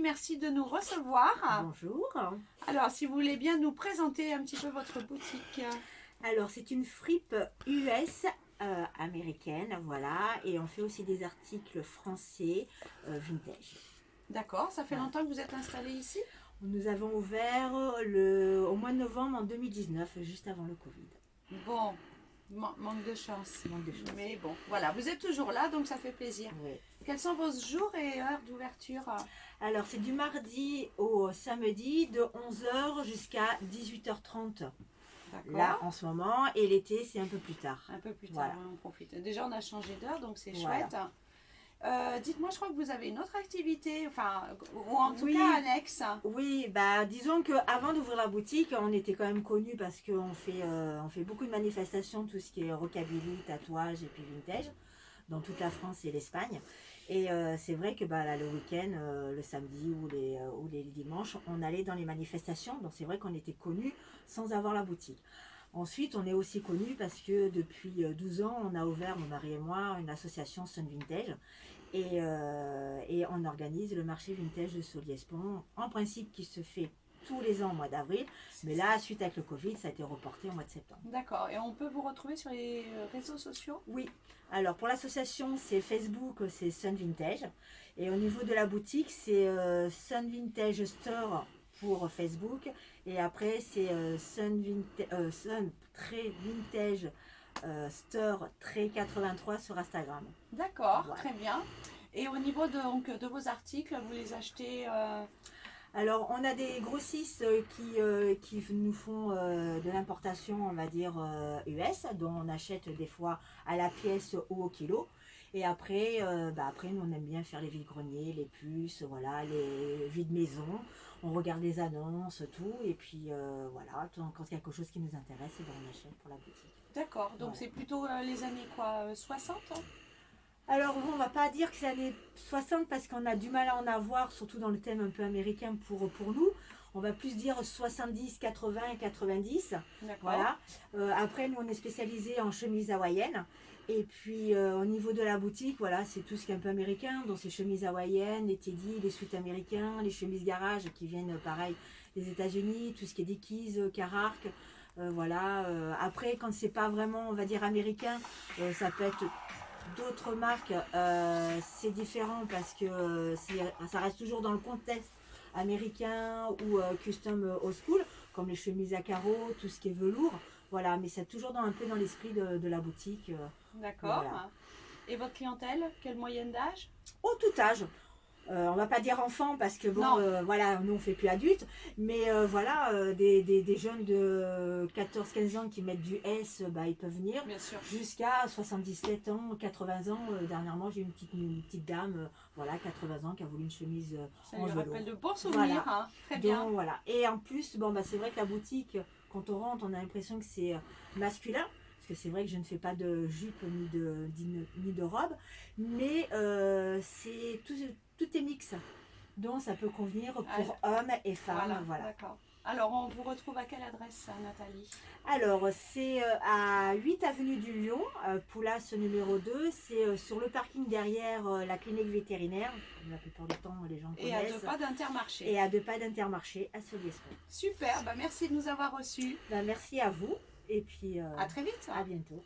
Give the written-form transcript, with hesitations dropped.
merci de nous recevoir. Bonjour. Alors, si vous voulez bien nous présenter un petit peu votre boutique. Alors, c'est une fripe US américaine, voilà, et on fait aussi des articles français vintage. D'accord, ça fait longtemps que vous êtes installé ici? Nous avons ouvert au mois de novembre en 2019, juste avant le Covid. Bon, manque de chance. Manque de chance. Mais bon, voilà, vous êtes toujours là, donc ça fait plaisir. Oui. Quels sont vos jours et heures d'ouverture? Alors, c'est du mardi au samedi de 11 h jusqu'à 18 h 30. Là, en ce moment, et l'été, c'est un peu plus tard. Un peu plus tard, Voilà. on profite. Déjà, on a changé d'heure, donc c'est Voilà. chouette. Dites-moi, je crois que vous avez une autre activité, enfin, ou en tout Oui. cas annexe. Oui, bah disons qu'avant d'ouvrir la boutique, on était quand même connus parce qu'on fait beaucoup de manifestations, tout ce qui est rockabilly, tatouage et puis vintage, dans toute la France et l'Espagne. Et c'est vrai que bah, là, le week-end, le samedi ou les dimanches, on allait dans les manifestations. Donc c'est vrai qu'on était connus sans avoir la boutique. Ensuite, on est aussi connus parce que depuis 12 ans, on a ouvert, mon mari et moi, une association Sun Vintage. Et on organise le marché vintage de Soliespont, en principe qui se fait tous les ans au mois d'avril. Mais là, suite avec le Covid, ça a été reporté au mois de septembre. D'accord. Et on peut vous retrouver sur les réseaux sociaux? Oui. Alors, pour l'association, c'est Facebook, c'est Sun Vintage. Et au niveau de la boutique, c'est Sun Vintage Store pour Facebook. Et après, c'est Sun Vintage Store 83 sur Instagram. D'accord, Voilà. très bien. Et au niveau de vos articles, vous les achetez Alors, on a des grossistes qui nous font de l'importation, on va dire, US, dont on achète des fois à la pièce ou au kilo. Et après, après, nous, on aime bien faire les vides-greniers, les puces, voilà, les vides-maisons. On regarde les annonces, tout. Et puis, voilà, quand il y a quelque chose qui nous intéresse, eh ben, on achète pour la boutique. D'accord, donc Voilà. c'est plutôt les années quoi, 60 hein? Alors, bon, on va pas dire que c'est années 60 parce qu'on a du mal à en avoir, surtout dans le thème un peu américain pour nous. On va plus dire 70, 80 et 90. D'accord. Voilà. Après, nous, on est spécialisé en chemise hawaïenne. Et puis, au niveau de la boutique, voilà, c'est tout ce qui est un peu américain. Donc, c'est chemises hawaïennes, les teddy, les suites américains, les chemises garage qui viennent, pareil, des États-Unis, tout ce qui est Dickies, Carhartt. Voilà. Après, quand c'est pas vraiment, on va dire, américain, ça peut être d'autres marques. C'est différent parce que ça reste toujours dans le contexte américain ou custom old school, comme les chemises à carreaux, tout ce qui est velours. Voilà, mais c'est toujours un peu dans l'esprit de la boutique. D'accord. Voilà. Et votre clientèle, quelle moyenne d'âge? Au tout âge. On va pas dire enfant parce que bon, voilà, nous on fait plus adulte, mais voilà, des jeunes de 14-15 ans qui mettent du S, bah, ils peuvent venir. Bien sûr. Jusqu'à 77 ans, 80 ans. Dernièrement, j'ai une petite dame, voilà, 80 ans, qui a voulu une chemise Ça en lui velours. rappelle de bons souvenirs, Voilà. hein. Très bien. Donc, voilà. Et en plus, bon, bah, c'est vrai que la boutique, quand on rentre, on a l'impression que c'est masculin. Parce que c'est vrai que je ne fais pas de jupe ni de robe, mais c'est tout est mix. Donc ça peut convenir pour hommes et femmes. Voilà. D'accord. Alors on vous retrouve à quelle adresse, Nathalie? Alors c'est à 8 avenue du Lion, Poulas numéro 2. C'est sur le parking derrière la clinique vétérinaire. La plupart du temps, les gens connaissent. Et à 2 pas d'Intermarché. Et à 2 pas d'Intermarché à Soliespont. Super, bah merci de nous avoir reçus. Bah, merci à vous. Et puis à très vite. à bientôt.